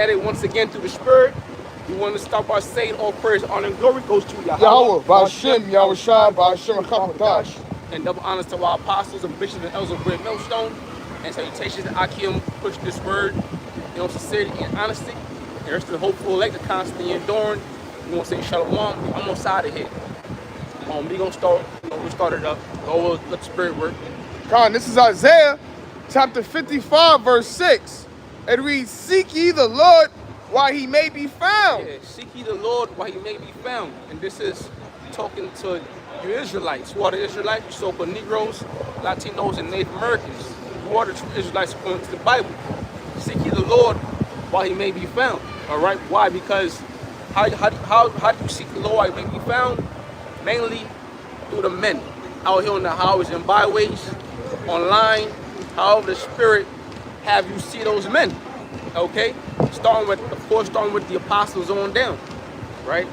at it once again through the Spirit. We want to start by saying all praise, honor, and glory goes to Yahweh, Ba'Shem, Yahushua, Ba'Shem, Chapadash. and double honors to our apostles and bishops and elders of Great Millstone. And salutations to Akim, push this word, sincerity and honesty. And rest of the hopeful elect, the constantly enduring. We want to say shalom. We're almost out of here. We're going to start, we started up. Go let the Spirit work. Con, this is Isaiah chapter 55, verse 6. It reads, seek ye the Lord while he may be found. Yeah, seek ye the Lord while he may be found. And this is talking to you Israelites. Who are the Israelites? You so-called Negroes, Latinos, and Native Americans. Who are the true Israelites according to the Bible? Seek ye the Lord while he may be found. All right? Why? Because how do you seek the Lord while he may be found? Mainly through the men out here on the highways and byways, online, however the Spirit have you see those men. Okay? Starting with the apostles on down. Right?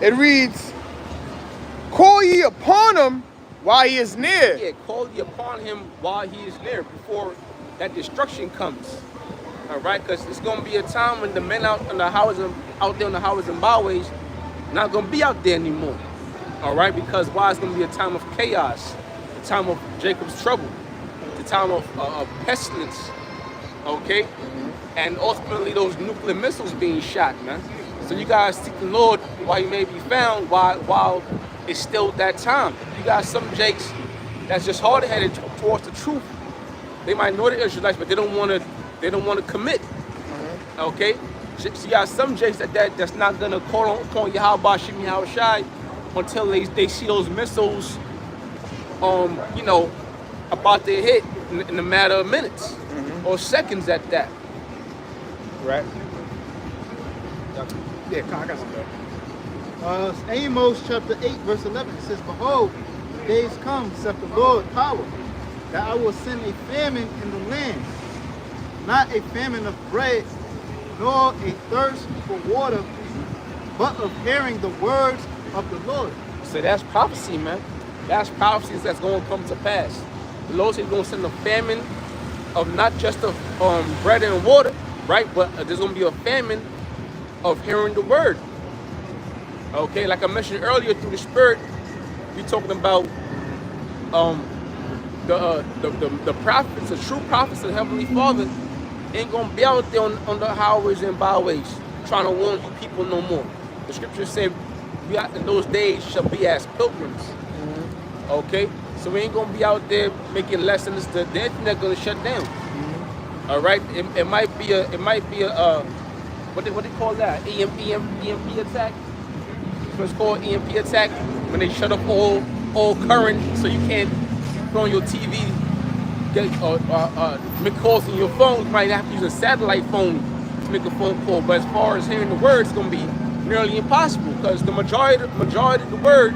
It reads, call ye upon him while he is near. Yeah, call ye upon him while he is near, before that destruction comes. All right? Because it's going to be a time when the men out there on the highways and byways not going to be out there anymore. All right? Because why? It's going to be a time of chaos, a time of Jacob's trouble, the time of pestilence. Okay? And ultimately those nuclear missiles being shot, man. So you guys seek the Lord while he may be found, while it's still that time. You got some jakes that's just hard-headed towards the truth. They might know the Israelites, but they don't want to commit. Okay? So you got some jakes that's not gonna call on Yahweh Shem Yahushai until they see those missiles about to hit in a matter of minutes or seconds at that. Right. Yeah, I got some. Amos chapter 8, verse 11, it says, behold, the days come, saith the Lord power, that I will send a famine in the land, not a famine of bread, nor a thirst for water, but of hearing the words of the Lord. So that's prophecy, man. That's prophecies that's going to come to pass. The Lord said he's going to send a famine of not just of bread and water, right? But there's going to be a famine of hearing the word. Okay, like I mentioned earlier, through the Spirit, we're talking about the prophets, the true prophets of the Heavenly Father ain't going to be out there on the highways and byways trying to warn you people no more. The scriptures say, we out in those days shall be as pilgrims. Okay, so we ain't gonna be out there making lessons. The internet gonna shut down. All right, it might be a what they call that? EMP attack. It's called EMP attack when they shut off all current, so you can't put on your TV, get make calls on your phone. You might have to use a satellite phone to make a phone call. But as far as hearing the word, it's gonna be nearly impossible because the majority of the word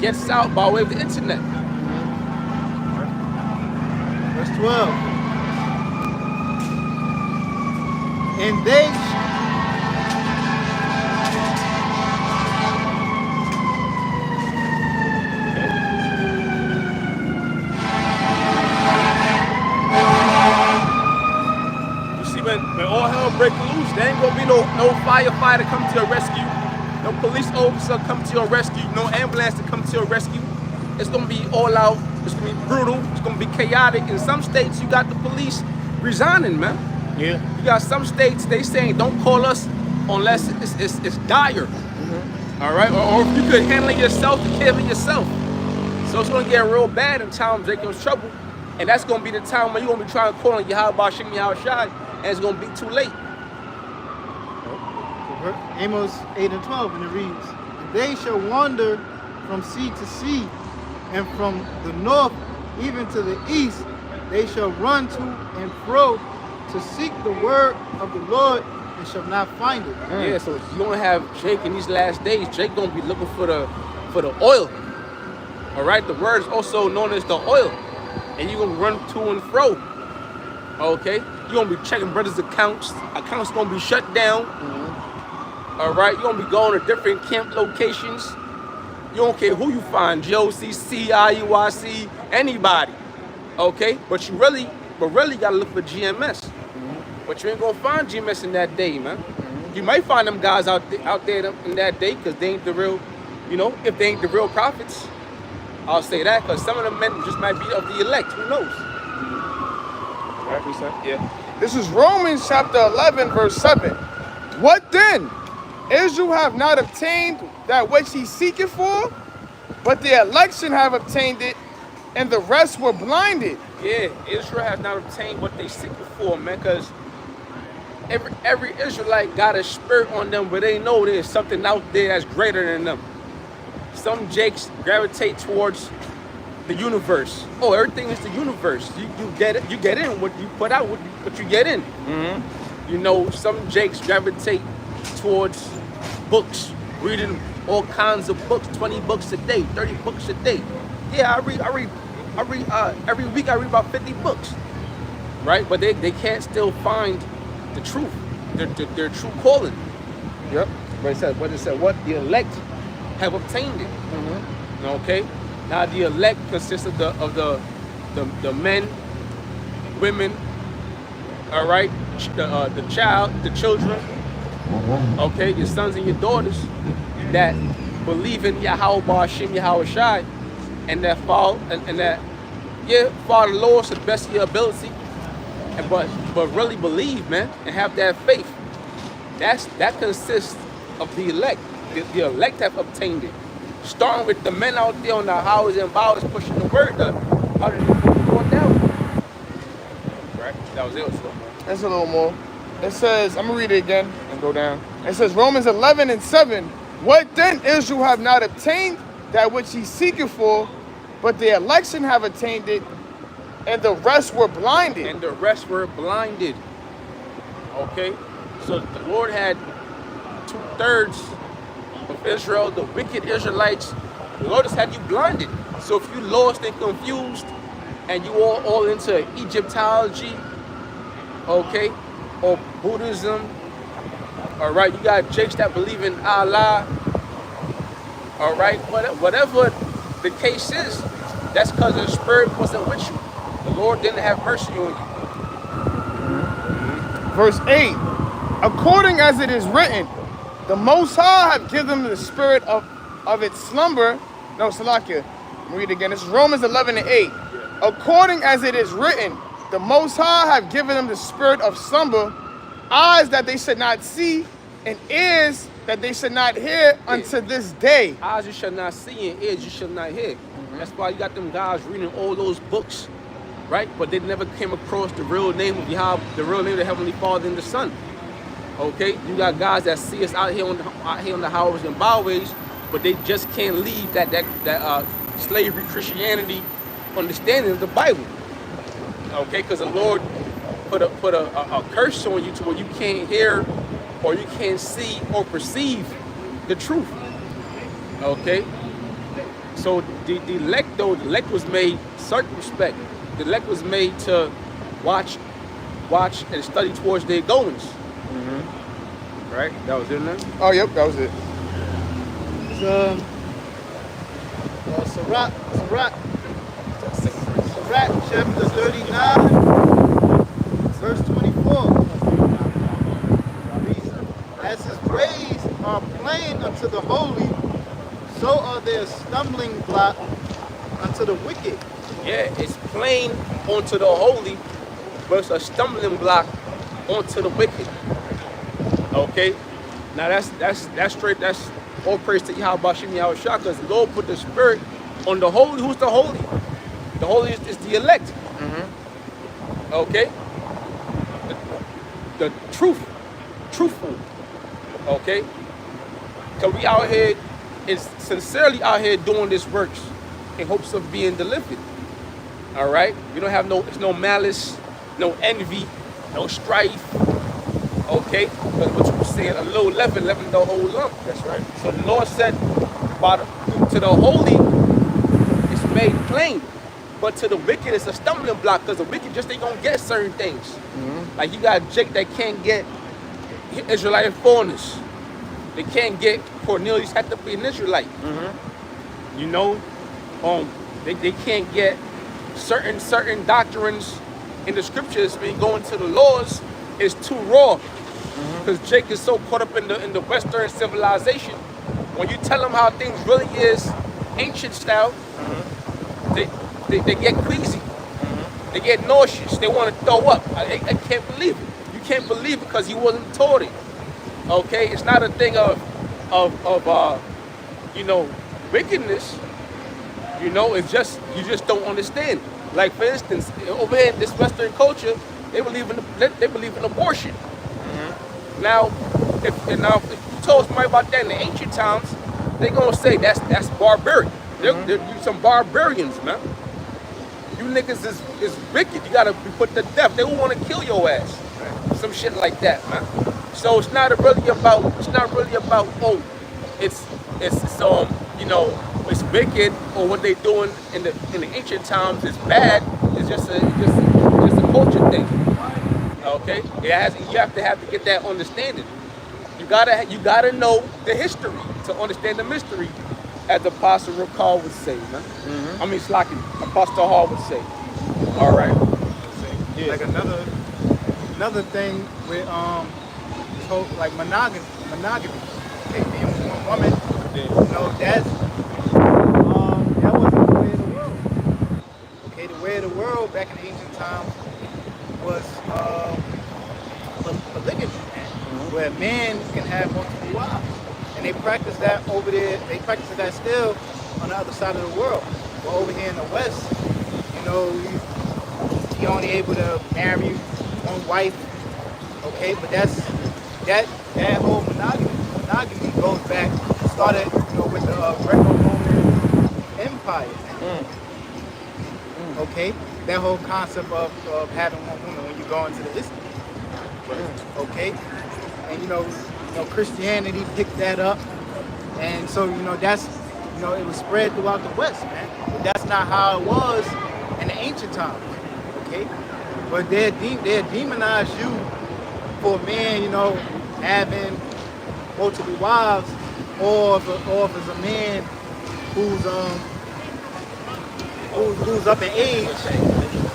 gets out by way of the internet. Verse 12. And they when all hell break loose, there ain't gonna be no firefighter come to your rescue, no police officer come to your rescue, no ambulance to come to your rescue. It's gonna be all out. It's gonna be brutal. It's gonna be chaotic. In some states, you got the police resigning, man. Yeah. You got some states they saying don't call us unless it's dire. All right, or if you could handle it yourself, to kill it yourself. So it's gonna get real bad in time of Jacob's trouble, and that's gonna be the time when you're gonna be trying to call on Yahweh Shem Yahushai, and it's gonna be too late. Amos 8 and 12, and it reads, they shall wander from sea to sea, and from the north even to the east, they shall run to and fro to seek the word of the Lord, and shall not find it. Yeah, so you're gonna have Jake in these last days. Jake gonna be looking for the oil. All right, the word is also known as the oil, and you're gonna run to and fro. Okay, you're gonna be checking brothers' accounts. Accounts gonna be shut down. All right, you're gonna be going to different camp locations. You don't care who you find, GOCC, IUIC, anybody. Okay, but really gotta look for GMS. But you ain't gonna find GMS in that day, man. You might find them guys out there in that day, because they ain't the real, if they ain't the real prophets. I'll say that, because some of them men just might be of the elect. Who knows? Right, we said? Yeah. This is Romans chapter 11, verse 7. What then? Israel have not obtained that which he seeketh for, but the election have obtained it, and the rest were blinded. Yeah, Israel has not obtained what they seek for, man, because every Israelite got a spirit on them, but they know there's something out there that's greater than them. Some jakes gravitate towards the universe. Oh, everything is the universe. You get in what you put out, what you get in. Some jakes gravitate towards books, reading all kinds of books, 20 books a day, 30 books a day. Yeah, I read every week I read about 50 books, right? But they can't still find the truth, their true calling. Yep. But it said what the elect have obtained it. Okay. Now the elect consists of the men, women, all right, the child, the children, okay, your sons and your daughters that believe in Yahweh Ba'Shem Yahweh Shai, and that follow the Lord to the best of your ability, but really believe, man, and have that faith. That consists of the elect. The elect have obtained it. Starting with the men out there on the highways and byways pushing the word up. How did you go down? Right? That was it. That's a little more. It says, I'm going to read it again and go down. It says, Romans 11 and 7. What then Israel have not obtained that which he seeketh for, but the election have attained it, and the rest were blinded. And the rest were blinded. Okay? So the Lord had 2/3 of Israel, the wicked Israelites. The Lord has had you blinded. So if you lost and confused, and you all into Egyptology, okay, or Buddhism, all right, you got jakes that believe in Allah, all right, whatever the case is, that's because the spirit wasn't with you. The Lord didn't have mercy on you. Verse 8. According as it is written, the Most High have given them the spirit of its slumber. No, Salakia. Read it again. This is Romans 11 and 8. According as it is written, the Most High have given them the spirit of slumber, eyes that they should not see, and ears that they should not hear unto this day. Eyes you should not see, and ears you should not hear. That's why you got them guys reading all those books, right? But they never came across the real name of Yahweh, the real name of the Heavenly Father and the Son. Okay, you got guys that see us out here on the highways and byways, but they just can't leave that slavery Christianity understanding of the Bible. Okay, because the Lord put a curse on you to where you can't hear or you can't see or perceive the truth. Okay, so the elect was made circumspect. The elect was made to watch and study towards their goings. Right? That was it, man? Oh, yep, that was it. It's Sirach chapter 39, verse 24. As his ways are plain unto the holy, so are their stumbling block unto the wicked. Yeah, it's plain onto the holy, but it's a stumbling block onto the wicked. Okay, now that's straight. That's all praise to Yahweh Ba'Shem Yahweh Shah, because the Lord put the spirit on the holy. Who's the holy? The holy is the elect. Okay, the truthful. Okay, because we out here is sincerely out here doing this works in hopes of being delivered. All right, we don't have it's no malice, no envy, no strife. Okay, because what you said, a little leaven the whole lump. That's right. So the Lord said, to the holy, it's made plain, but to the wicked, it's a stumbling block, because the wicked just ain't gonna get certain things. Like you got Jake that can't get Israelite fullness. They can't get Cornelius had to be an Israelite. You know, they can't get certain doctrines in the scriptures when you go into the laws. it's too raw. Because Jake is so caught up in the Western civilization. When you tell him how things really is, ancient style, they get queasy. They get nauseous. They want to throw up. I can't believe it. You can't believe it because he wasn't taught it. Okay, it's not a thing of you know, wickedness. You know, it's just you just don't understand. Like for instance, over here in this Western culture, they believe in abortion. Now, if you told somebody about that in the ancient times, they gonna say that's barbaric. They're some barbarians, man. You niggas is wicked. You gotta be put to death. They will want to kill your ass. Some shit like that, man. So it's not really about oh, it's you know, it's wicked or what they doing in the ancient times is bad. It's just a culture thing. Okay, you have to get that understanding. You gotta know the history to understand the mystery, as the Apostle Recall would say, man. I mean, Apostle Hall would say. All right. Yeah. Like another thing with this whole like monogamy. Okay, being one woman. You know that wasn't the way of the world. Okay, the way of the world back in ancient times was polygamy, where men can have multiple wives, and they practice that over there. They practice that still on the other side of the world. But over here in the West, you know, you're only able to marry one wife. Okay, but that whole monogamy goes back. Started, you know, with the Greco-Roman Empire. Okay, that whole concept of having one woman when you go into the history. Okay, and you know Christianity picked that up, and so you know it was spread throughout the West, man. But that's not how it was in the ancient times. Okay, but they demonize you for a man, you know, having multiple wives. Or if it's a man who's up in age,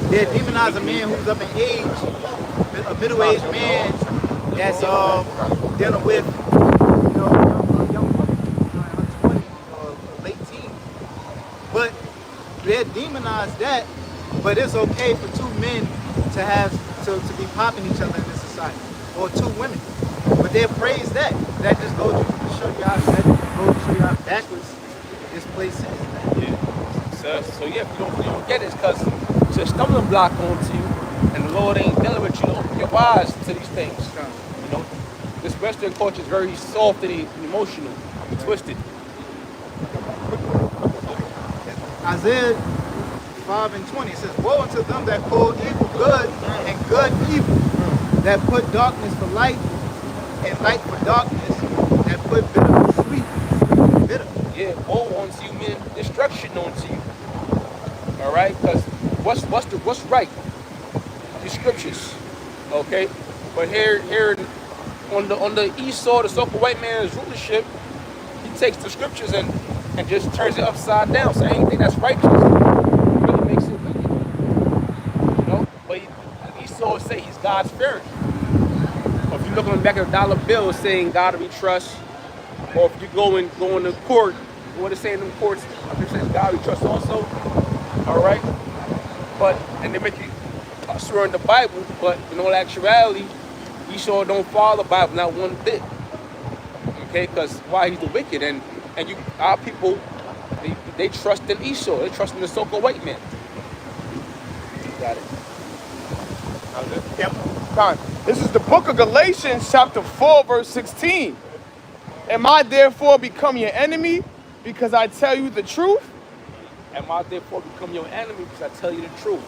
they demonize a man who's up in age, a middle-aged man that's dealing with young women, in her 20s or late teens. But they demonize that, but it's okay for two men to be popping each other in this society, or two women. But they praise that. That just goes to show you how backwards this place is. Yeah. So yeah, if you don't get it, it's because it's a stumbling block onto you, and the Lord ain't dealing with you to open your eyes to these things. You know, this Western culture is very soft and emotional, twisted. Isaiah 5:20 says, "Woe unto them that call evil good and good evil, that put darkness for light and light for darkness, that put bitter for sweet, sweet for bitter." Yeah, woe unto you, meaning destruction unto you. All right, because what's right? The scriptures, okay. But here on the Esau, the so-called white man's rulership, he takes the scriptures and just turns it upside down. So anything that's righteous really makes it wicked. You know, but Esau would say he's God's fearing. Or if you look on the back of the dollar bill saying God we trust, or if you go into court, what it's saying in the courts, it says God we trust also. All right, and they make you swear in the Bible, but in all actuality, Esau don't follow the Bible not one bit. Okay, because why? He's the wicked, and our people, they trust in Esau. They trust in the so-called white man. Got it. Yep. Fine. This is the book of Galatians, chapter 4, verse 16. Am I therefore become your enemy because I tell you the truth? Am I therefore become your enemy because I tell you the truth?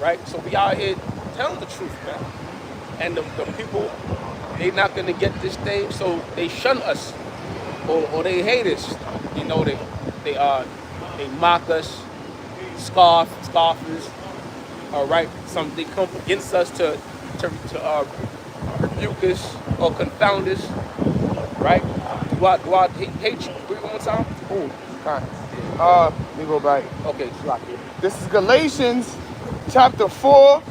Right? So we out here telling the truth, man. And the people, they not gonna get this thing, so they shun us, or they hate us. You know, they mock us, scoffers. All right, they come against us to rebuke us or confound us. Right? Do I hate you? Read one more time. Oh, fine. Let me go back. Okay, slap it. This is Galatians chapter 4,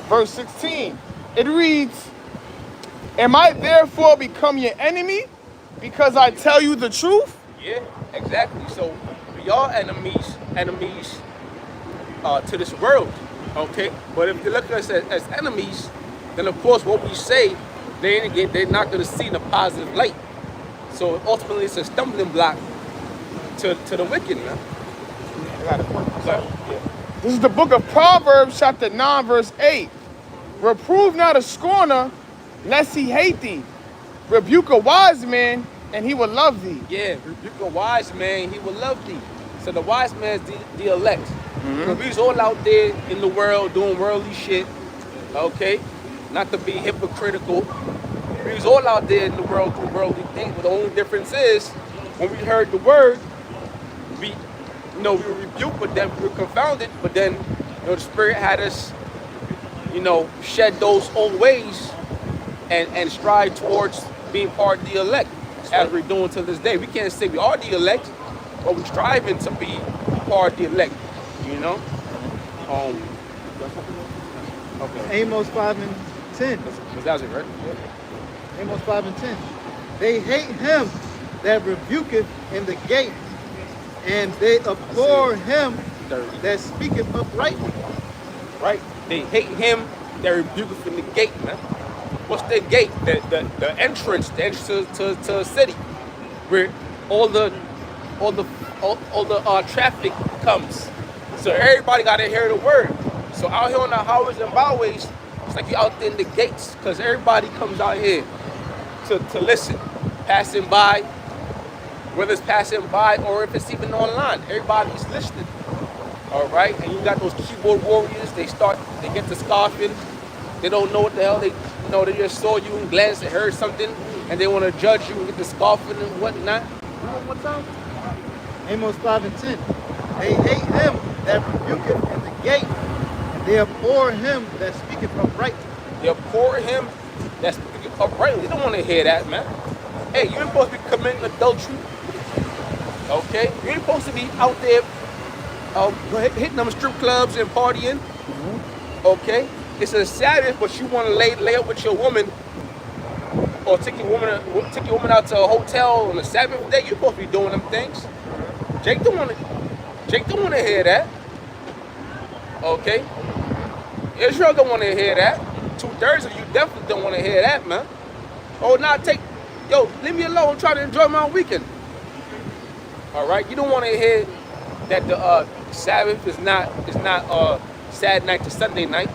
verse 16. It reads, Am I therefore become your enemy because I tell you the truth? Yeah, exactly. So we are enemies to this world, okay? But if you look at us as enemies, then of course what we say, they're not going to see in a positive light. So ultimately it's a stumbling block to the wicked, man. This is the book of Proverbs, chapter 9, verse 8. Reprove not a scorner, lest he hate thee. Rebuke a wise man, and he will love thee. Yeah, rebuke a wise man, he will love thee. So the wise man is the elect. Because we's all out there in the world doing worldly shit, okay? Not to be hypocritical. We's all out there in the world doing worldly things, but the only difference is, when we heard the word, we were rebuked, but then we were confounded, but then, the Spirit had us, shed those old ways and strive towards being part of the elect, as we're doing to this day. We can't say we are the elect, but we're striving to be part of the elect, Okay. Amos 5 and 10. That's it, right? Amos 5 and 10. They hate him that rebuketh in the gate, and they abhor him that speaketh uprightly. Right? They hate him that rebuketh in the gate, man. What's the gate? The entrance to a city, where all the traffic comes. So everybody got to hear the word. So out here on the highways and byways, it's like you're out there in the gates, because everybody comes out here to listen, passing by, whether it's passing by or if it's even online. Everybody's listening. All right, and you got those keyboard warriors. They get to scoffing. They don't know what the hell they just saw you and glanced and heard something, and they want to judge you and get to scoffing and whatnot. One time. Amos 5 and 10. They hate him that rebuketh in the gate, and they abhor him that speaketh uprightly. They abhor him that speaketh uprightly. They don't want to hear that, man. Hey, you ain't supposed to be committing adultery. Okay? You ain't supposed to be out there hitting them strip clubs and partying. Okay? It's a Sabbath, but you want to lay up with your woman, or take your woman out to a hotel on a Sabbath day. You're supposed to be doing them things. Jake don't want to hear that. Okay? Israel don't want to hear that. 2/3 of you definitely don't want to hear that, man. Oh, leave me alone. I'm trying to enjoy my weekend. All right? You don't want to hear that the Sabbath is not Saturday night to Sunday night.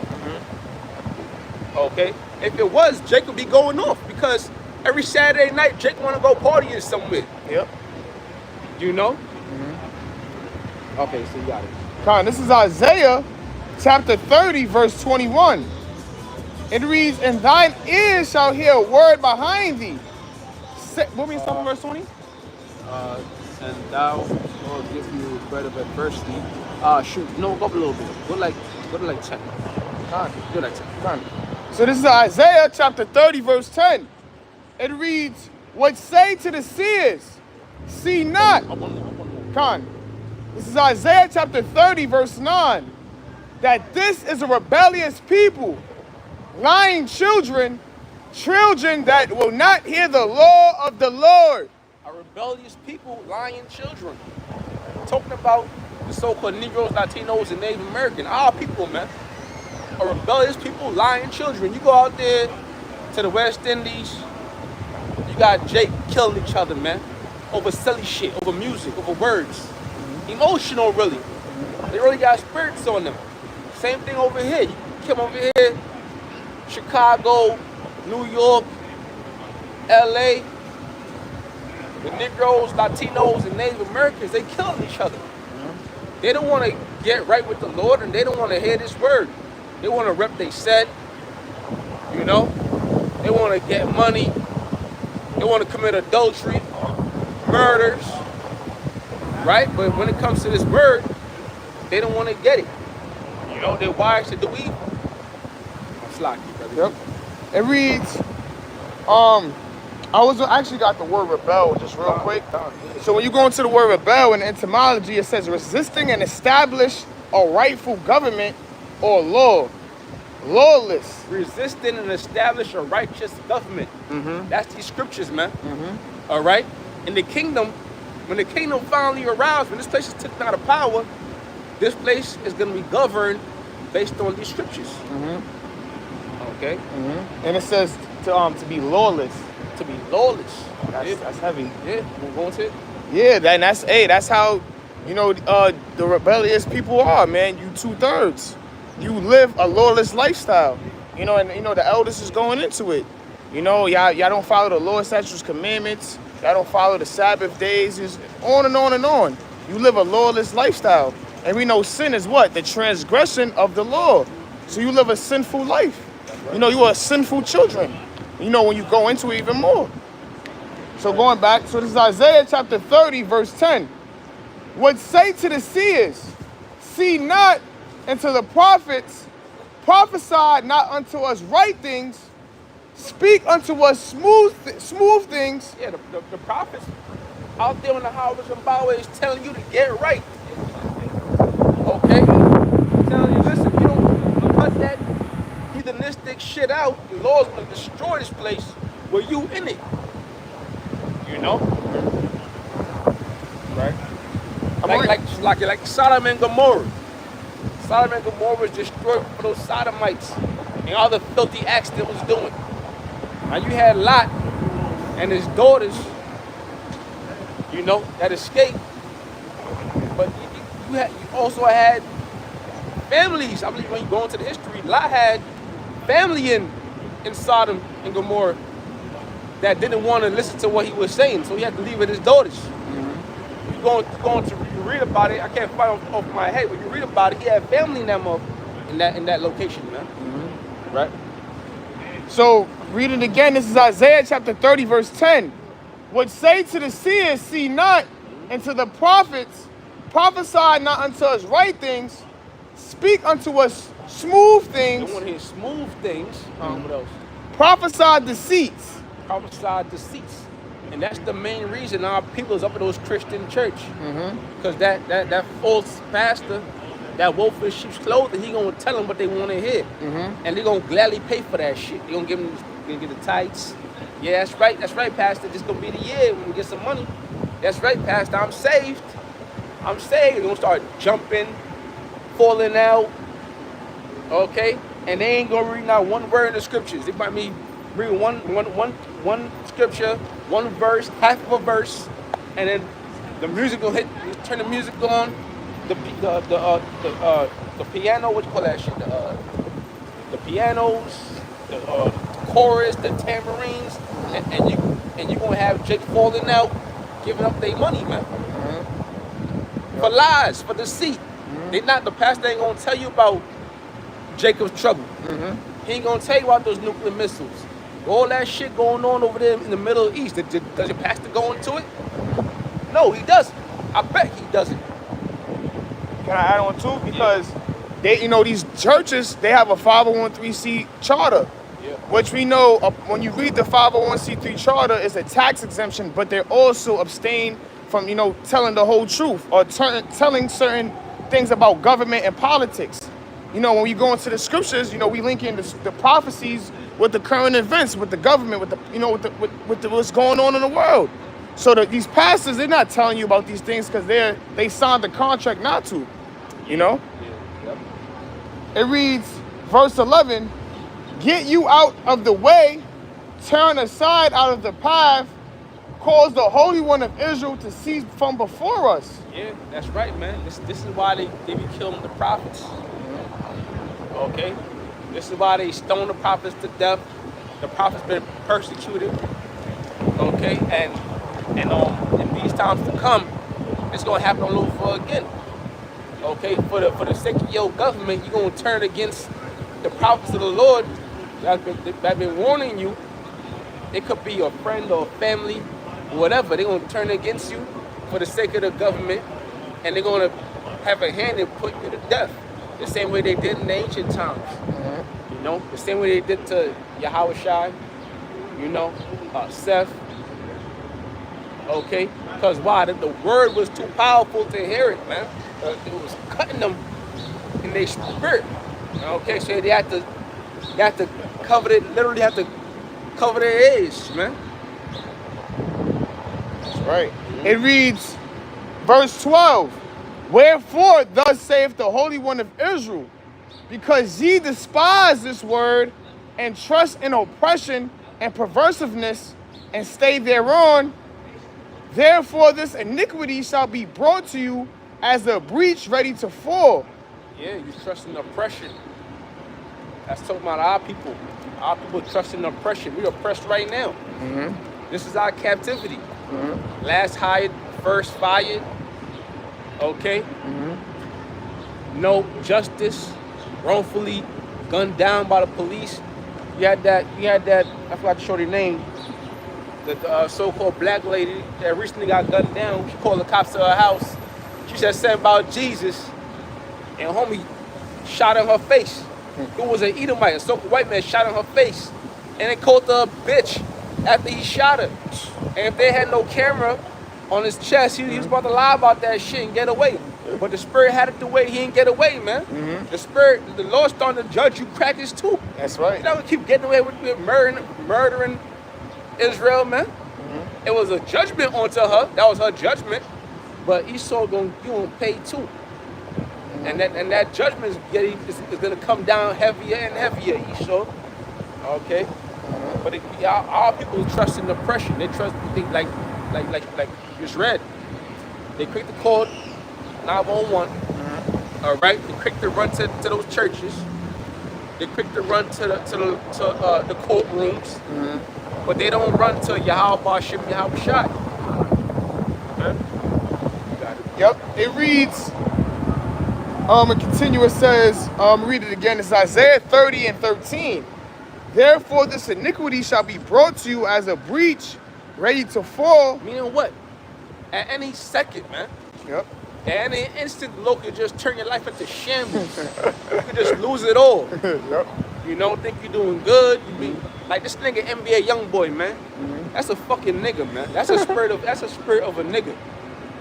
Okay? If it was, Jake would be going off, because every Saturday night Jake want to go partying somewhere. Yep. Okay, so you got it. Con, this is Isaiah chapter 30, verse 21. It reads, and thine ears shall hear a word behind thee. What means something verse 20? And thou will give you bread of adversity. Go up a little bit. Go to like 10. Go like 10. Con. So this is Isaiah chapter 30, verse 10. It reads, what say to the seers? See not. Con. This is Isaiah chapter 30, verse 9. That this is a rebellious people, lying children that will not hear the law of the Lord. A rebellious people, lying children. Talking about the so-called Negroes, Latinos, and Native American. Our people, man. A rebellious people, lying children. You go out there to the West Indies, you got Jake killing each other, man. Over silly shit, over music, over words. Emotional, really. They really got spirits on them. Same thing over here. You come over here, Chicago, New York, LA, the Negroes, Latinos, and Native Americans, they killing each other. They don't want to get right with the Lord, and they don't want to hear this word. They want to rep they set, They want to get money. They want to commit adultery, murders, right? But when it comes to this word, they don't want to get it. They're wise to do evil. Slacky, brother. Yep. It reads, I actually got the word rebel just real quick. So when you go into the word rebel in the etymology, it says resisting and establish a rightful government or law. Lawless. Resisting and establish a righteous government. That's these scriptures, man. All right? In the kingdom, when the kingdom finally arrives, when this place is taken out of power, this place is going to be governed based on these scriptures. Okay? And it says to be lawless. To be lawless. That's heavy. Yeah, we're going to it. Yeah, that's how, you know, the rebellious people are, man. You 2/3. You live a lawless lifestyle. You know, and you know the elders is going into it. You know, y'all don't follow the Lord's statutes, commandments. Y'all don't follow the Sabbath days. Just on and on and on. You live a lawless lifestyle. And we know sin is what? The transgression of the law. So you live a sinful life. You know, you are sinful children. You know, when you go into it even more. So going back, so this is Isaiah chapter 30, verse 10. What say to the seers, see not, and to the prophets, prophesy not unto us right things, speak unto us smooth things. Yeah, the prophets out there on the highways and byways telling you to get right. Okay? Telling you, listen, you don't cut that heathenistic shit out, the Lord's gonna destroy this place where you in it. You know? Right? Like Sodom and Gomorrah. Sodom and Gomorrah was destroyed for those sodomites and all the filthy acts that was doing. Now you had Lot and his daughters, you know, that escaped. But you also had families. I believe when you go into the history, Lot had family in Sodom and Gomorrah that didn't want to listen to what he was saying, so he had to leave with his daughters. You're going to read about it. I can't find it off my head, but you read about it. He had family in that location, man. Right. So read it again. This is Isaiah chapter 30, verse 10. What say to the seers, see not, and to the prophets, prophesy not unto us right things, speak unto us smooth things. You want to hear smooth things. What else? Prophesy deceits. Prophesy deceits. And that's the main reason our people is up in those Christian church. Because that false pastor, that wolf in sheep's clothing, he gonna tell them what they want to hear. And they're gonna gladly pay for that shit. They're gonna give them the tithes. Yeah, that's right, pastor. This gonna be the year when we get some money. That's right, pastor. I'm saved. They're gonna start jumping, falling out. Okay? And they ain't gonna read not one word in the scriptures. They might be reading one scripture, one verse, half of a verse, and then the music will hit. You turn the music on, the piano. What you call that shit? The pianos, the chorus, the tambourines, and you gonna have Jake falling out, giving up their money, man, for lies, for deceit. The pastor ain't gonna tell you about Jacob's trouble. He ain't gonna tell you about those nuclear missiles. All that shit going on over there in the Middle East. Does your pastor go into it? No, he doesn't. I bet he doesn't. Can I add on too? Because they, you know, these churches, they have a 501c charter, which we know when you read the 501c3 charter, it's a tax exemption, but they're also abstain from, you know, telling the whole truth or telling certain things about government and politics. You know, when we go into the scriptures, you know, we link in the prophecies with the current events, with the government, with the, you know, with what's going on in the world. So these pastors, they're not telling you about these things because they signed the contract not to, you know. It reads, verse 11, get you out of the way, turn aside out of the path, cause the Holy One of Israel to cease from before us. Yeah, that's right, man. This is why they be killing the prophets. Okay? This is why they stone the prophets to death. The prophets been persecuted. Okay? And in these times to come, it's gonna happen all over again. Okay? For the sake of your government, you're gonna turn against the prophets of the Lord that been warning you. It could be a friend or family, whatever. They're gonna turn against you for the sake of the government, and they're gonna have a hand and put you to death. The same way they did in the ancient times. You know, the same way they did to Yahushua, you know, Seth. Okay? Because why? The word was too powerful to hear it, man. It was cutting them in their spirit. Okay? So they had to They have to cover it, literally have to cover their ears, man. That's right. It reads, verse 12. Wherefore, thus saith the Holy One of Israel, because ye despise this word, and trust in oppression and perversiveness, and stay thereon, therefore this iniquity shall be brought to you as a breach ready to fall. Yeah, you trust in oppression. That's talking about our people. Our people trust in oppression. We're oppressed right now. This is our captivity. Last hired, first fired. Okay? No justice. Wrongfully gunned down by the police. You had that, I forgot to show the name, the so-called black lady that recently got gunned down. She called the cops to her house. She said something about Jesus, and homie shot in her face. Who was an Edomite, a so-called white man shot in her face, and they called her a bitch after he shot her. And if they had no camera on his chest, he was about to lie about that shit and get away. But the spirit had it the way he didn't get away, man. The spirit, the Lord starting to judge you crackers too. That's right. You don't keep getting away with murdering Israel, man. It was a judgment onto her. That was her judgment. But Esau you gonna pay too. And that judgment is gonna come down heavier and heavier, Esau. Okay? But our people trust in oppression. They trust like you just read. They quick to call 911. All right, they quick to run to those churches. They quick to run to the courtrooms. But they don't run to Yahweh Shem Yahweh Shai. Okay? Yep. It reads, and continue, it says, read it again, it's Isaiah 30 and 13. Therefore this iniquity shall be brought to you as a breach ready to fall. Meaning what? At any second, man. Yep. At any instant, the Lord could just turn your life into shambles. You could just lose it all. Yep. You know, think you're doing good. You be like this nigga NBA young boy, man. That's a fucking nigga, man. That's a spirit of a nigga.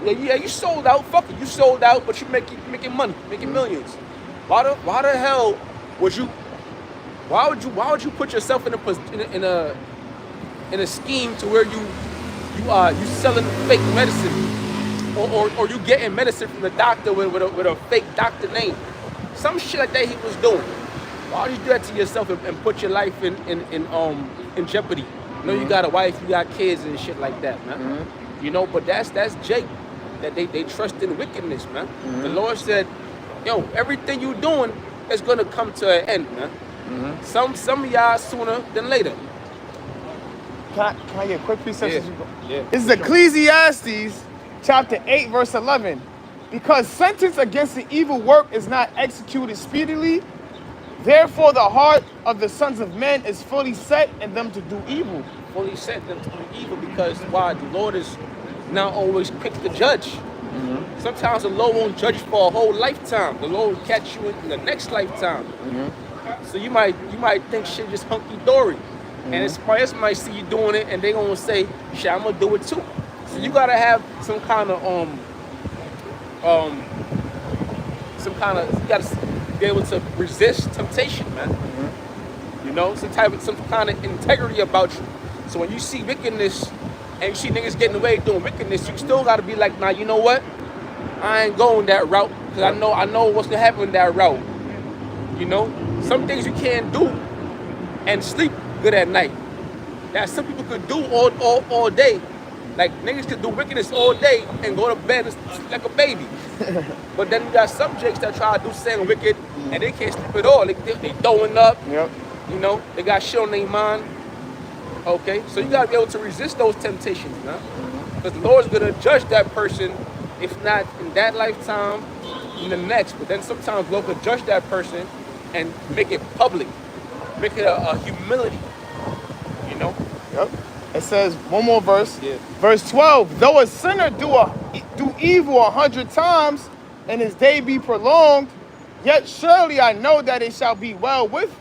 Yeah, you sold out. Fuck it, you sold out, but you making money, making millions. Why the hell would you? Why would you put yourself in a scheme to where you selling fake medicine, or you getting medicine from the doctor with a fake doctor name, some shit like that he was doing. Why would you do that to yourself and put your life in jeopardy? You know you got a wife, you got kids and shit like that, man. You know, but that's Jake. That they trust in wickedness, man. The Lord said, yo, everything you doing is gonna come to an end, man. Some of y'all sooner than later. Can I get a quick precept? Yeah. This is Ecclesiastes chapter 8, verse 11. Because sentence against the evil work is not executed speedily, therefore the heart of the sons of men is fully set in them to do evil. Fully set them to do evil because why? The Lord is not always quick to judge. Sometimes the Lord won't judge for a whole lifetime. The Lord will catch you in the next lifetime. So you might think shit just hunky dory, and somebody else might see you doing it, and they gonna say, "Shit, I'm gonna do it too." So you gotta have some kind of you gotta be able to resist temptation, man. You know, some kind of integrity about you. So when you see wickedness and you see niggas getting away doing wickedness, you still gotta be like, nah, you know what? I ain't going that route because I know what's gonna happen in that route. You know, some things you can't do and sleep good at night. That some people could do all day. Like niggas could do wickedness all day and go to bed and sleep like a baby. But then you got some jakes that try to do something wicked and they can't sleep at all. They throwing up. Yep. You know, they got shit on their mind. Okay, so you gotta be able to resist those temptations, man. Because the Lord's gonna judge that person, if not in that lifetime, in the next. But then sometimes the Lord could judge that person and make it public, make it a humility. You know. Yep. It says one more verse. Yeah. Verse 12. Though a sinner do evil 100 times, and his day be prolonged, yet surely I know that it shall be well with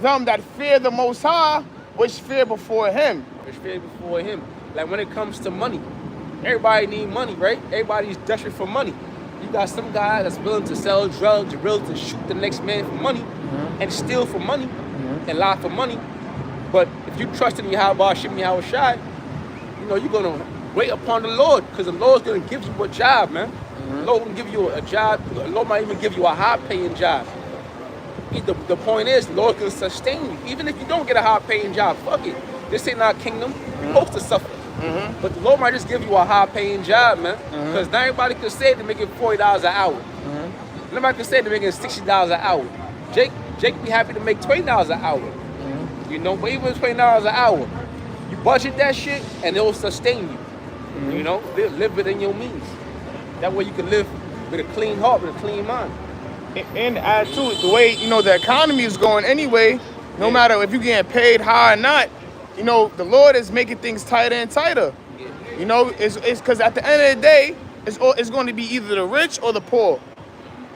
them that fear the Most High, which fear before Him. Which fear before Him. Like when it comes to money, everybody need money, right? Everybody's desperate for money. You got some guy that's willing to sell drugs, willing to shoot the next man for money, and steal for money. and lie for money. But if you trust in Yahweh Shem Yahweh Shai, you know, you're gonna wait upon the Lord, because the Lord's gonna give you a job, man. The Lord will give you a job. The Lord might even give you a high-paying job. The point is, the Lord can sustain you. Even if you don't get a high-paying job, fuck it. This ain't our kingdom. You're supposed to suffer. But the Lord might just give you a high-paying job, man. Because not everybody can say they're making $40 an hour. Nobody can say they're making $60 an hour. Jake be happy to make $20 an hour. You know, but even $20 an hour, you budget that shit and it'll sustain you. You know, live within your means. That way you can live with a clean heart, with a clean mind. And add to it, the way, you know, the economy is going anyway, no matter if you're getting paid high or not, you know, the Lord is making things tighter and tighter. You know, it's because at the end of the day, it's going to be either the rich or the poor.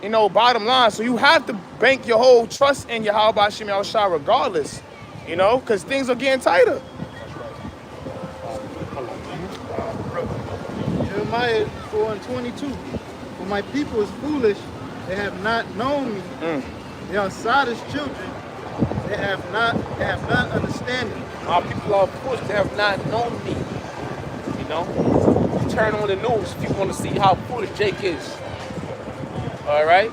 You know, bottom line. So you have to bank your whole trust in Yahweh Shem Yahweh Shai regardless. You know, because things are getting tighter. Jeremiah 4:22. For my people is foolish, they have not known me. They are sottish children, they have not understanding. Our people are foolish, they have not known me. You know, you turn on the news if you want to see how foolish Jake is. All right,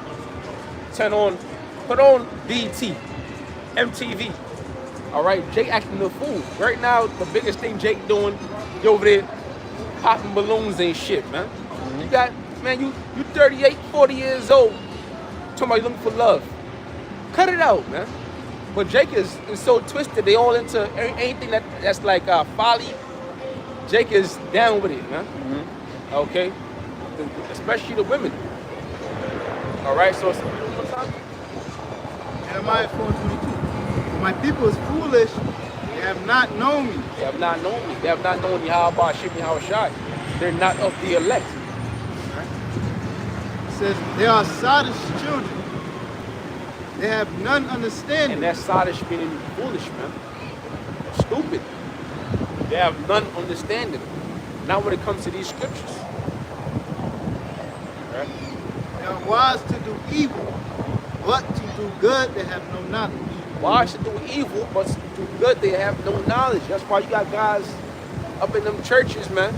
put on BT, MTV. All right, Jake acting the fool. Right now, the biggest thing Jake doing, you over there popping balloons and shit, man. You got, man, you 38, 40 years old, talking about you looking for love. Cut it out, man. But Jake is so twisted, they all into anything that's like folly. Jake is down with it, man. Okay? Especially the women. All right, so what's up? Jeremiah 4:22. My people is foolish, they have not known me. They have not known me. They have not known Yahweh Shem Yahweh Shai. They're not of the elect. It says they are sottish children. They have none understanding. And that sottish meaning foolish, man. Stupid. They have none understanding. Not when it comes to these scriptures. Right? They are wise to do evil, but to do good they have no knowledge. Wise to do evil, but to do good they have no knowledge. That's why you got guys up in them churches, man,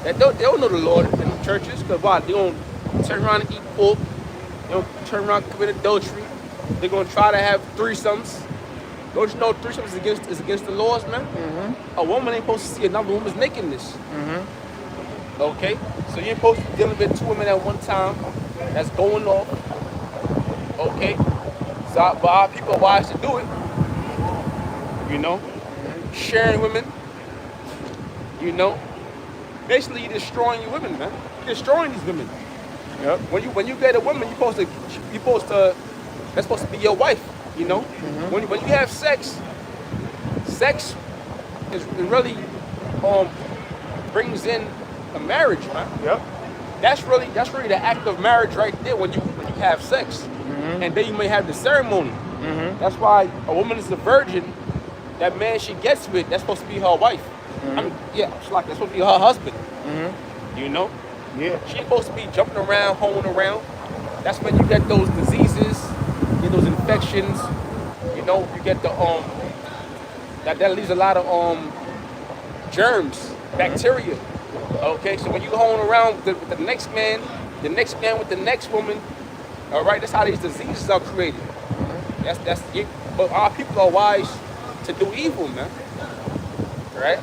that they don't know the Lord in them churches, because why? They don't turn around and eat pork. They don't turn around and commit adultery. They're going to try to have threesomes. Don't you know threesomes is against the laws, man? A woman ain't supposed to see another woman's nakedness. Okay? So you ain't supposed to be dealing with two women at one time. That's going off. Okay? So our people are wise to do it. You know? Sharing women. You know? Basically, you're destroying your women, man. You're destroying these women. Yep. When you get a woman, that's supposed to be your wife, you know? When you have sex is really brings in a marriage, man. Yep. That's really the act of marriage right there when you have sex. And then you may have the ceremony. That's why a woman is a virgin. That man she gets with, that's supposed to be her wife. I mean, yeah, it's like that's supposed to be her husband. You know? Yeah. She ain't supposed to be jumping around, hoeing around. That's when you get those diseases, you get those infections. You know, you get the that leaves a lot of germs, bacteria. Okay, so when you hoeing around with the next man with the next woman, all right, that's how these diseases are created. That's it. But our people are wise to do evil, man. Right?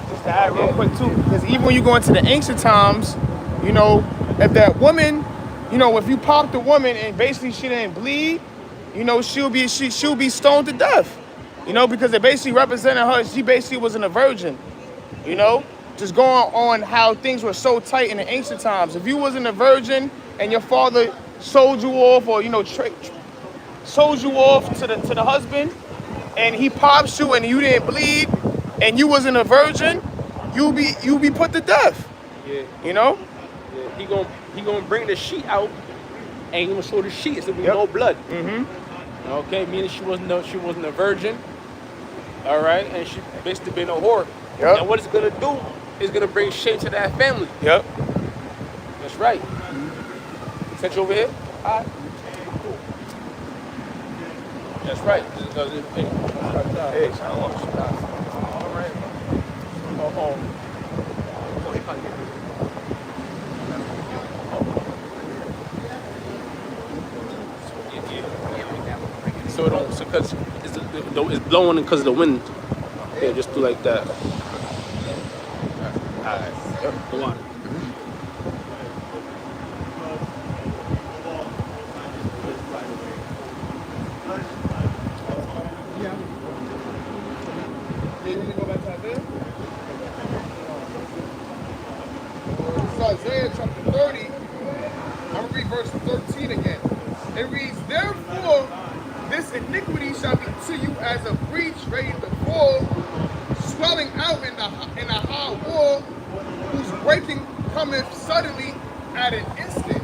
Just to add real quick too, because even when you go into the ancient times, you know, if that woman, you know, if you popped a woman and basically she didn't bleed, you know, she'll be stoned to death. You know, because it basically represented her. She basically wasn't a virgin. You know, just going on how things were so tight in the ancient times. If you wasn't a virgin and your father sold you off, or you know, sold you off to the husband, and he pops you and you didn't bleed, and you wasn't a virgin, you be put to death. Yeah. You know. Yeah. He gonna bring the sheet out, and he gonna show the sheet. It's gonna be no blood. Okay, meaning she wasn't a virgin. All right, and she basically been a whore. Yep. And what it's gonna do is gonna bring shame to that family. Yep. That's right. Sent you over here. All right. That's right. Hey, shalom. All right. So it don't, so because it's blowing because of the wind. Yeah, just do like that. Alright. Yep, the water. Isaiah chapter 30, I'm going to read verse 13 again. It reads, therefore, this iniquity shall be to you as a breach ready to fall, swelling out in a high wall, whose breaking cometh suddenly at an instant.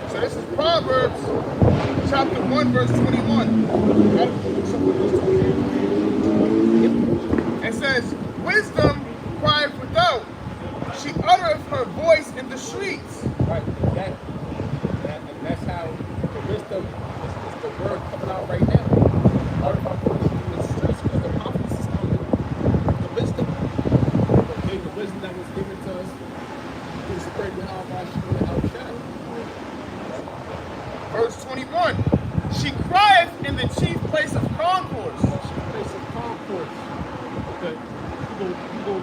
So this is Proverbs chapter 1, verse 21. It says, wisdom crieth without, she uttereth her voice in the streets. Right, and that's how the wisdom is the word coming out right now. All of our voices in the streets because the prophets is coming. The wisdom. Okay, the wisdom that was given to us through the Spirit of our Shadow. Verse 21. She crieth in the chief place of concourse. Chief place of concourse. Okay, you go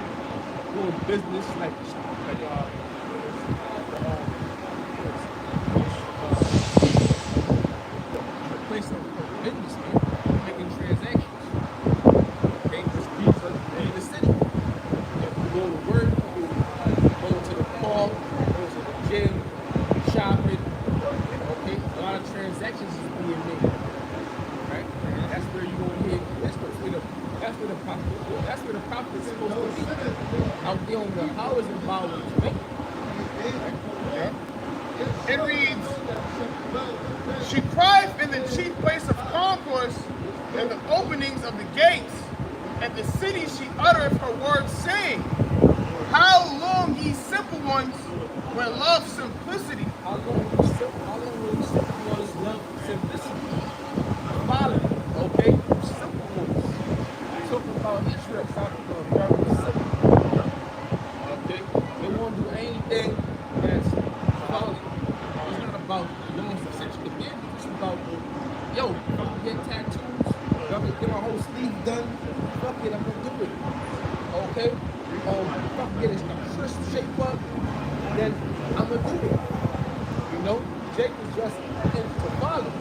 doing business like place of business, making transactions. Okay, just be in the city. You go to work, you go to the park, go to the gym, shopping. Okay, a lot of transactions is being made. Right? That's where you gonna hit. That's where the prophet is supposed to be. Out there on the houses and bowels, right? It reads, she crieth in the chief place of concourse, and the openings of the gates, and the city she uttereth her words, saying, how long, ye simple ones, will love simplicity? How long will you simple ones love simplicity? Follow, okay? Simple ones. Talking about Israel, talking about very simple. Okay? They won't do anything that's folly. It's not about doing such commandments. It's about, yo, I'm gonna get tattoos. I'm gonna get my whole sleeve done. Fuck it, I'm gonna do it. Okay? If I can get a crisp shape up, then I'm gonna do it. You know? Jake was just in to follow.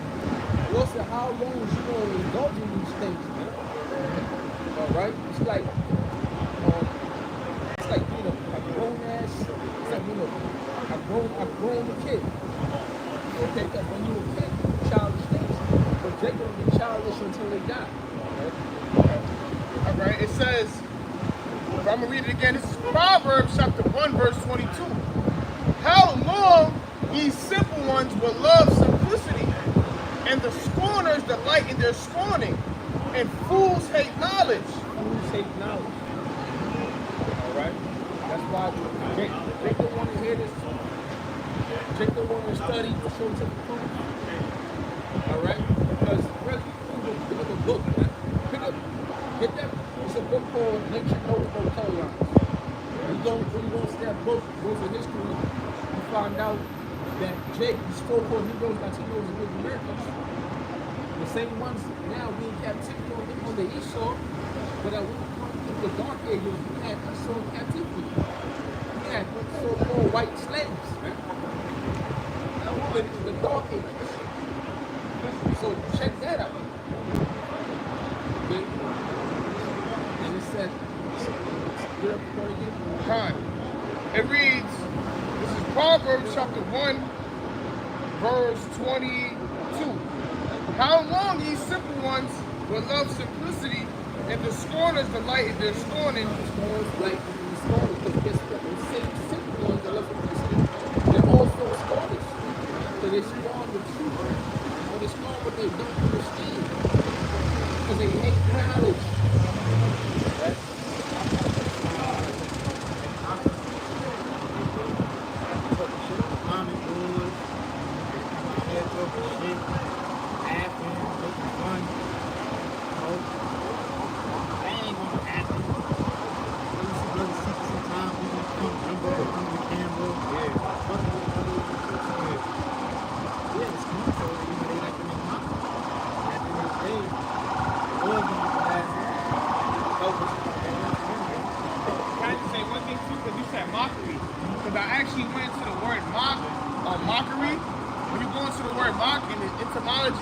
Lord said, how long is you going to indulge in these things, man? All right? It's like being a grown ass. It's like being a grown kid. Okay, because when you were a kid, childish things. But Jacob will be childish until they die. All right, it says, I'm going to read it again. This is Proverbs chapter 1, verse 22. How long, ye simple ones, will love simplicity, and the scorners delight in their scorning, and fools hate knowledge. Fools hate knowledge. All right? That's why Jacob want to hear this. Jacob want to study to show to the proof. All right? Because really, pick up a book, man. Get that. It's a book called Nature Notable Colons. When you go to that book, goes to history, you find out that Jake, the so-called Negroes, Latinos, and Native Americans, the same ones now being captivity on the Esau, but when we come to the Dark Ages, we had Esau captivity. We had so-called white slaves, man. Now we're in the Dark Ages. So check that out. Okay? And it said, get up for it again. Time. It reads, this is Proverbs chapter 1, verse 22. How long, ye simple ones, will love simplicity, and the scorners delight in their scorning? The scorners delight in the scorners, because guess what? The same simple ones that love simplicity, they're also scorners. So they scorn the truth, or they scorn what they don't understand, because they hate knowledge. Right?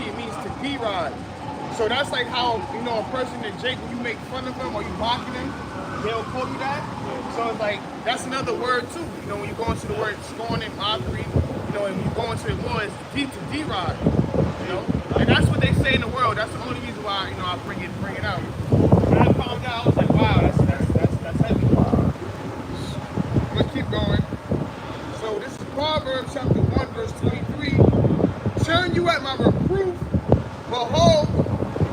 it means to deride. So that's like how, you know, a person that Jake, when you make fun of him or you mocking him, they'll call you that. So it's like, that's another word too. You know, when you go into the word scorn and mockery, you know, and when you go into the law, it's to deride. You know, and that's what they say in the world. That's the only reason why, you know, I bring it out. When I found out, I was like, wow, that's heavy. I'm gonna keep going. So this is Proverbs chapter 1, verse 23. Turn you at my reproof, behold,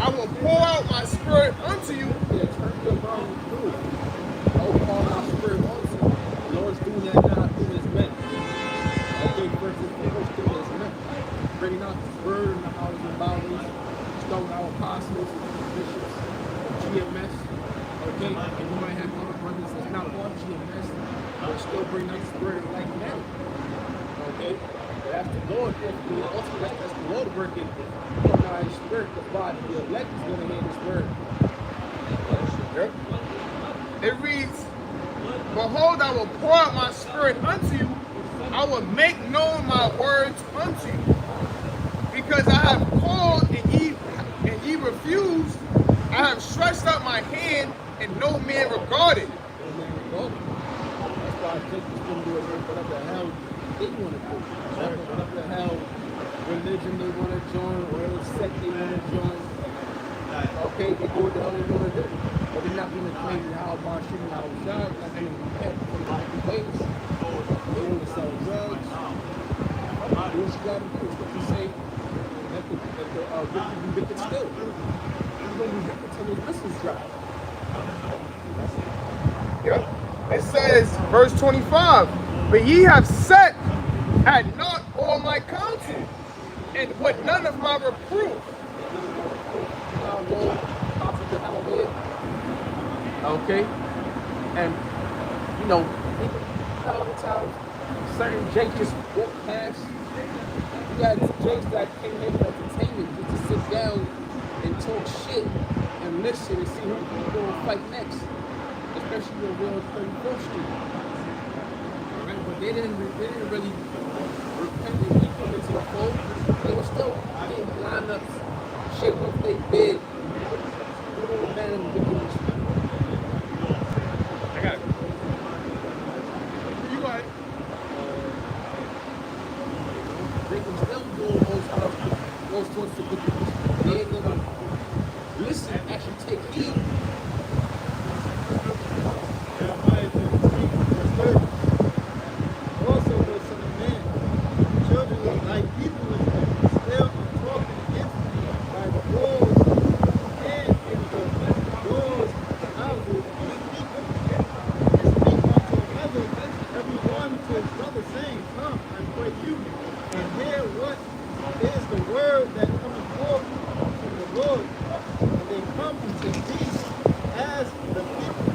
I will pour out my spirit unto you. Yeah, turn your mind through. Oh, pour my spirit unto you. The Lord's doing that now through his men. Okay, first and foremost through his men. Bringing out his word in the houses and byways, starting our apostles, bishops, GMS. Okay, and you might have other brothers that's not on GMS, but still bring out the word like men. Okay? That's the Lord. That's the Lord working by his spirit. The body, the elect is going to hear his word. Yep. It reads, behold, I will pour out my spirit unto you. I will make known my words unto you. Because I have called and ye refused. I have stretched out my hand and no man regarded. That's why Jacob's going to do it whatever the hell they want to do. Whatever the hell religion they want to join, or whatever sect they want to join. Okay, they do what the hell they want to do. But they're not going to claim how about shooting how it's done. They're not going to repent from the wicked ways. They want to sell drugs. Do what you got to do. What you say, let the wicked be wicked still. You're going to be wicked till those missiles drop. Yep. It says, verse 25, but ye have set at naught all my counsel, and would none of my reproof. Okay, and you know, all the time, certain Jake just walk past. You got Jakes that came here for entertainment, just to sit down and talk shit and listen and see who going to fight next, especially on Real 34th Street. All right, but they didn't really repent and come into the fold. They were still getting lineups, shaking up their bid. I got it. You got it. They can still do those sorts of wickedness. They ain't gonna listen, actually take heed. Also, verse 7, man, children of thy people still are talking against me by the doors and in the doors of the houses and speak unto another, every one to his brother, saying, come, I pray you, and hear what is the word that cometh forth from the Lord. And they come unto thee as the people,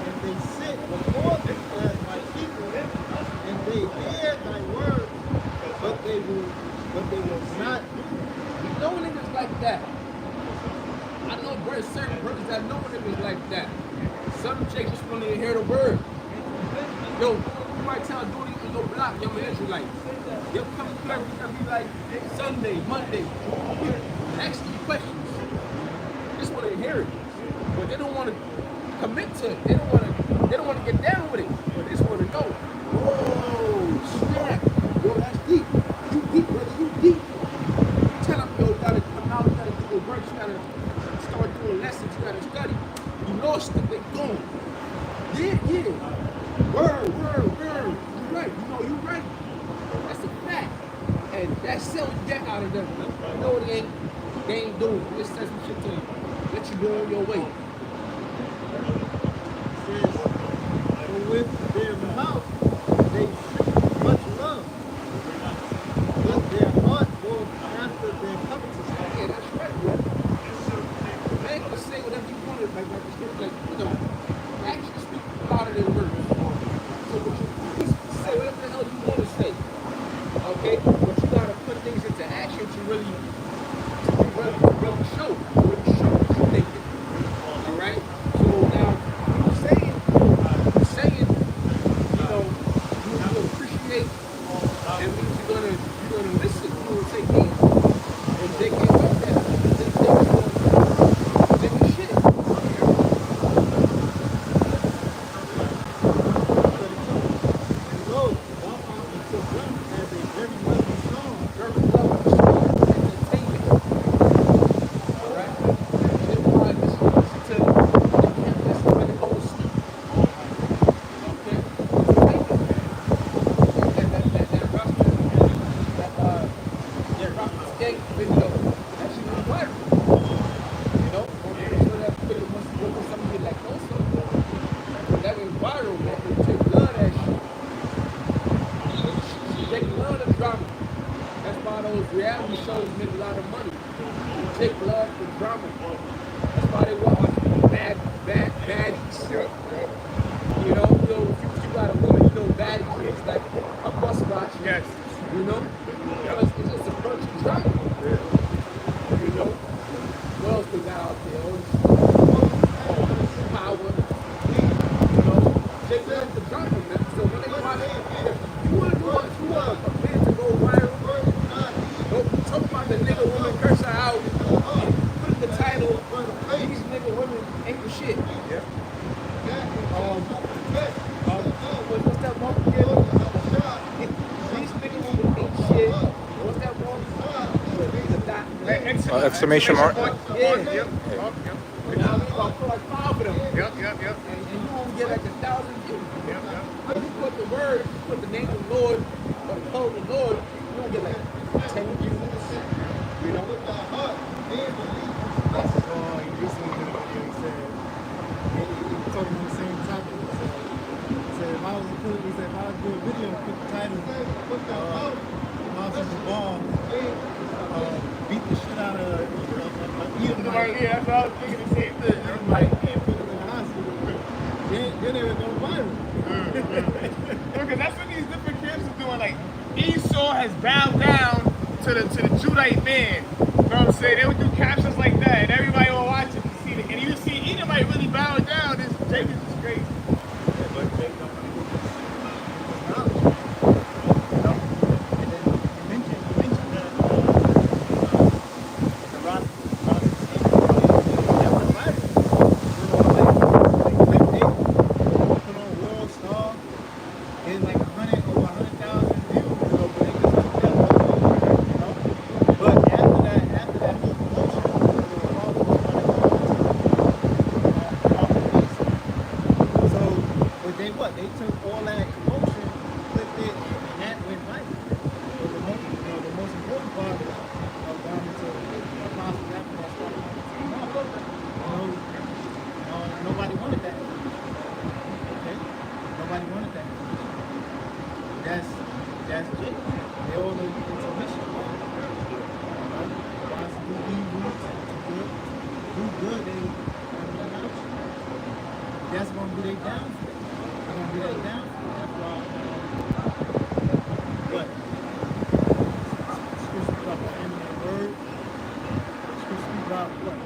and they sit before thee as my people, and they hear thy word, but they will not do. You know niggas like that. I know certain brothers that know niggas like that. Some chicks just want to hear the word. Yo, you might tell a dude you go block, yo, man, Israelite. Yo, come every like Sunday, Monday, ask you questions. They just want to hear it, but they don't want to commit to it. They don't want to get down with it, but they just want to know. Whoa, snap! Yo, that's deep. You deep, brother. You deep. Tell them, yo, you gotta come out. You gotta do your work. You gotta start doing lessons. You gotta study. You lost it. They gone. Yeah. Word. You right. You know you right. That's a fact. And that's still you get out of them. You know what they ain't doing. They just said some shit to you. Let you go on your way. Says, for with their mouth they speak much love, but their heart goes after their covetousness. Yeah, that's right, bro. Man can say whatever you want, like you know, actually speak out of their words. So you say whatever the hell you want to say. Okay? But you gotta put things into action to really show what you're thinking. Alright? So now you saying, you know, you appreciate, that means you're gonna listen, you're gonna take heed. And lot of money. Jake loves the drama. That's why they want baddies. You know, if you got a woman, you know baddies. It's like a bus watch. Yes. You know? Because it's just a bunch of drama. You know? What else they got out there? Power. You know? Jake loves the drama, man. So when they watch it, you want a man to go viral. Don't talk about the nigga woman curse her out and put in the title, these nigga women ain't the shit. Yeah. What's that one again? These nigga women ain't shit. What's that one? Exclamation mark. Yeah. Yep. You know what I mean? I'll put like 5 of them. Yep. And you won't get like 1,000 views. Yep. If you put the word, you put the name of the Lord, or the code of the Lord, you won't get like 10 views. You know? Talking on the same topic. He said, if I was to do a video, put the title, Moses Ball, beat the shit out of Yeah, that's what I was thinking the same thing. Mike and put him in the hospital. Then they would go viral. Because that's what these different camps are doing. Like Esau has bowed down to the Judite man. You know what I'm saying? They would do captions like that, and everybody will watch it and see it. And you see anybody really bow down. This Jake is just crazy. But Jake don't want to get this knowledge. And then you mentioned that the rock that was viral. Put on World Star, getting like 100 over 100,000 views. But after that whole promotion, they took all that commotion, flipped it, and that went viral. So the most important part of going into apostle after that started nobody wanted that. Okay? Nobody wanted that. That's Jake. They all know it's a mission. Once do good, they that's gonna be their downfall. Be that down. That's why. What? Scripture about the family and word. Scripture about what?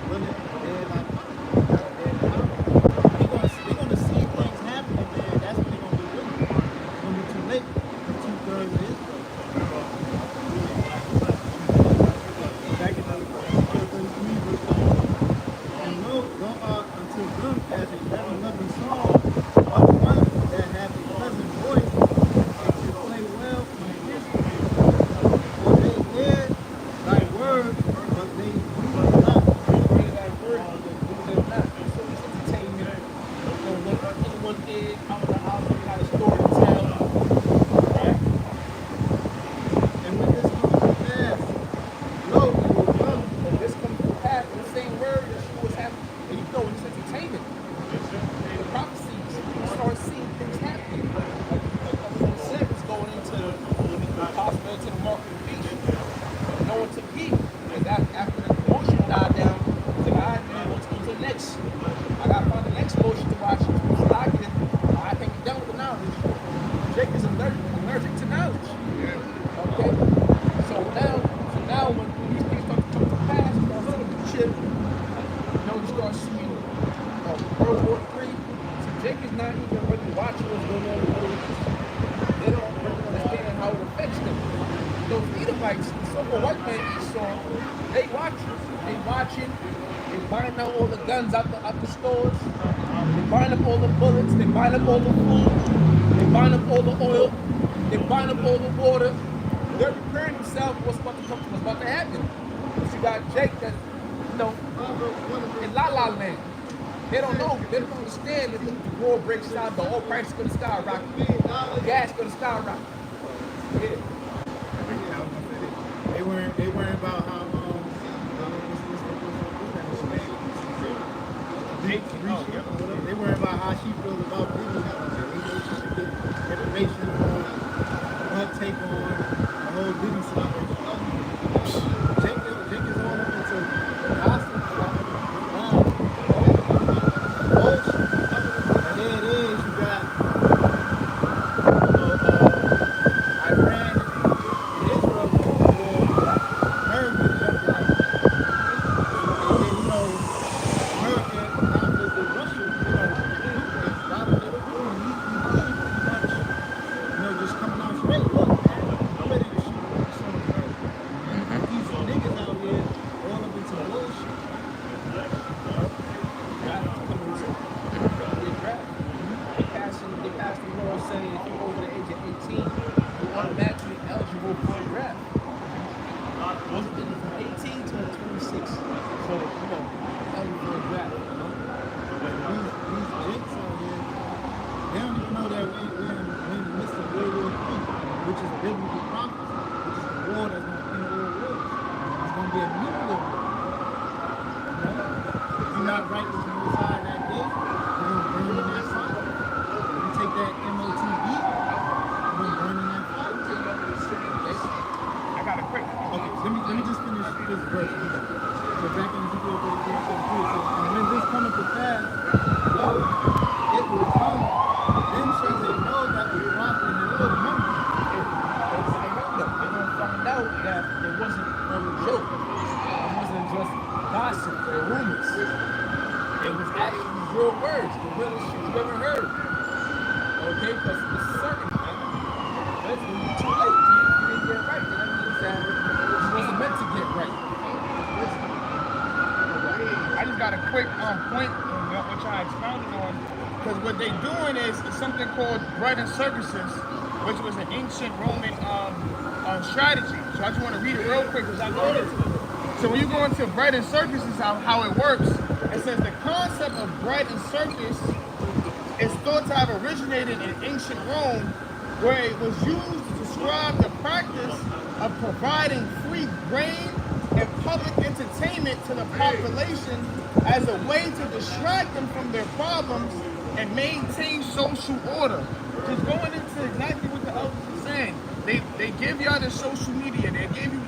Women, they're gonna see things happening, man. That's what they're gonna be doing. It's gonna be too late for 2/3 of Israel. Back in the 33 verse 1. And no, until them as a never-loving song. That have a pleasant voice and can play well in the instrument. For they hear thy word, but they do not hear thy word, but they do them not. So it's entertainment. Don't let anyone in, out of the house, you got a story to tell. And when this comes to pass, lo, it will come. When this comes to pass, the same word that she was having, and you know, it's entertainment. The prophecies, you start seeing things happening. Like the service going into the hospital, to the market of the beach. No one took heed. Because after the motion died down, the guy went to the next. I got to find the next motion to watch. I can't get done with the knowledge. Jake is allergic to knowledge. Okay? So now when these things start to come to pass, you start seeing the shit. You start seeing World War III. So Jake is not even really watching what's going on in the Middle East. They don't really understand how it affects them. Those Edomites, the so-called white man Esau, they watching. They watching. They buying out all the guns out the stores. They buying up all the bullets. They buying up all the food. They buying up all the oil. They buying up all the water. They're preparing themselves for what's about to happen. But you got Jake that's, in La La Land. They don't know. They don't understand that the war breaks out, the oil price is going to skyrocket. The gas is going to skyrocket. Yeah. They weren't about how they weren't about how she feels about business. They get information on her take on the whole business situation. their meaning of it. If you're not right with the Most High that day, you're going to burn in that fire. If you take that MOTB, you're going to burn in that fire. I got a quick. Okay, let me just finish this verse. So back in Ezekiel 33, it says, and when this cometh to pass, lo, it will come, then shall they know that we rock in the Lord remember. They're going to find out that it wasn't a joke. It wasn't just gossip or rumors. It was actually real words, the realest shit you've ever heard. Okay, because it's certain, man. But it's going to be too late. If you didn't get right, then that means that you wasn't meant to get right. I just got a quick point on which I expounded on, because what they doing is something called bread and circuses, which was an ancient Roman strategy. So I just want to read it real quick because I know this. So when you go into bread and circuses, how it works, it says the concept of bread and circus is thought to have originated in ancient Rome, where it was used to describe the practice of providing free grain and public entertainment to the population as a way to distract them from their problems and maintain social order. Just going into exactly what the elders are saying. They give y'all the social media. They give you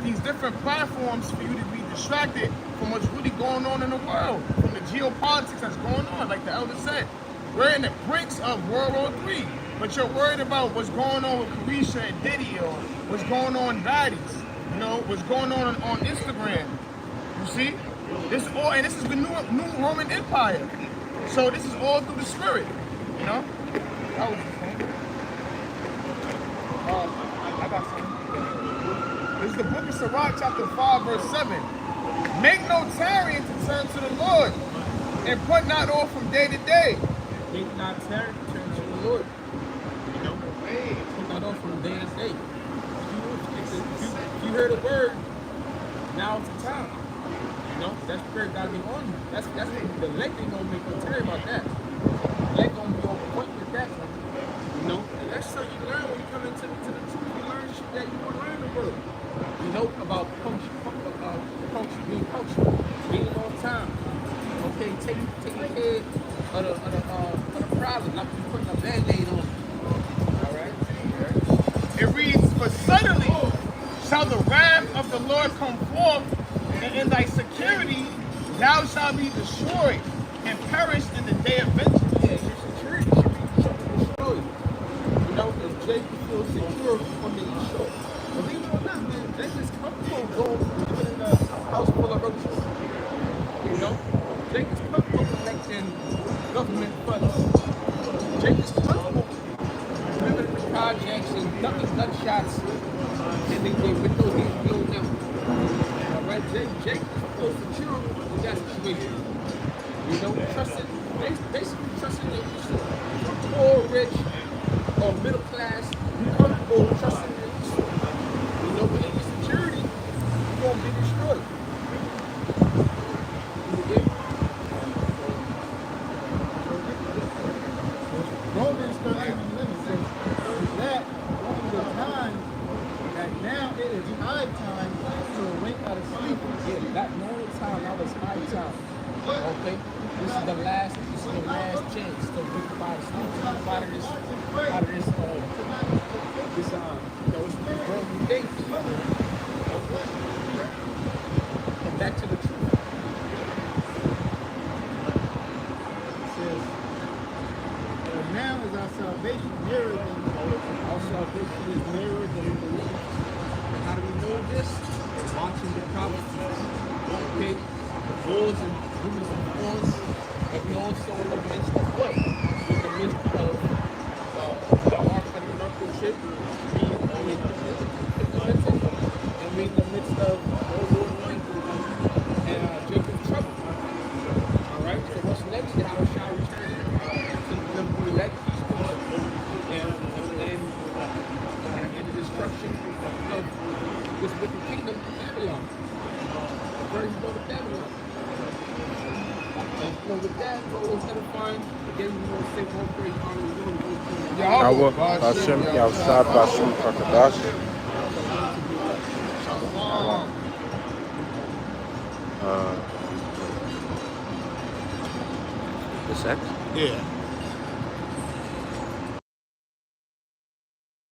these different platforms for you to be distracted from what's really going on in the world, from the geopolitics that's going on. Like the elder said, we're in the brinks of World War III, but you're worried about what's going on with Carisha and Diddy, or what's going on in Baddies, you know, what's going on Instagram. You see, this all, and this is the new Roman Empire. So this is all through the spirit, you know. That was the thing. I got something. This is the book of Sirach, chapter 5, verse 7. Make no tarrying to turn to the Lord, and put not off from day to day. Make not tarry to turn to the Lord. You know, put not off from day to day. If you heard a word, now it's the time. You know, that spirit gotta be on you. That's the elect ain't gonna make no tarry about that. The elect gonna be on point with that one. You know, and that's so you learn when you come into the truth. You learn shit that you want to learn the word. You know about punctual, being punctual, being on time. Okay, taking care of the problem, not just putting a band-aid on. All right. It reads, for suddenly shall the wrath of the Lord come forth, and in thy security thou shalt be destroyed and perish in the day of vengeance. Yeah, your security should be destroyed. You know, because Jacob feels secure on the east shore. Believe it or not, man, they just comfortable going living in a house full of roaches. You know, Jacob's comfortable collecting government funds. Jacob's comfortable living in the projects and ducking gunshots, and they windows get blown out. All right, Jacob feels secure in that situation. You know, basically trusting your poor, rich, or middle class, comfortable trusting your you know, but in your security, you're going to be destroyed. Romans 13:11 says that on the time that now it is high time to awake out of sleep. Yeah, that normal time, that was high time. Okay? This is the last chance to wake up out of sleep, to move out of this, it's broken day. And back to the truth. It says, and now is our salvation nearer than Our salvation is nearer than we believe. How do we know this? Watching the prophecies. Okay? The wars and rumors of wars. And we also in the midst of what? In the midst of the Ark of the Covenant ship being implemented. And we're in the midst of World War I and Jacob's trouble. Alright? So what's next? How shall we return to the elect people and the destruction of this wicked kingdom of Babylon. The version of Babylon. So with that, what was edifying, again, we want to say one great honor. We want to go to Hashem Yahshua Bashim Kakadash. Shalom. sex? Yeah.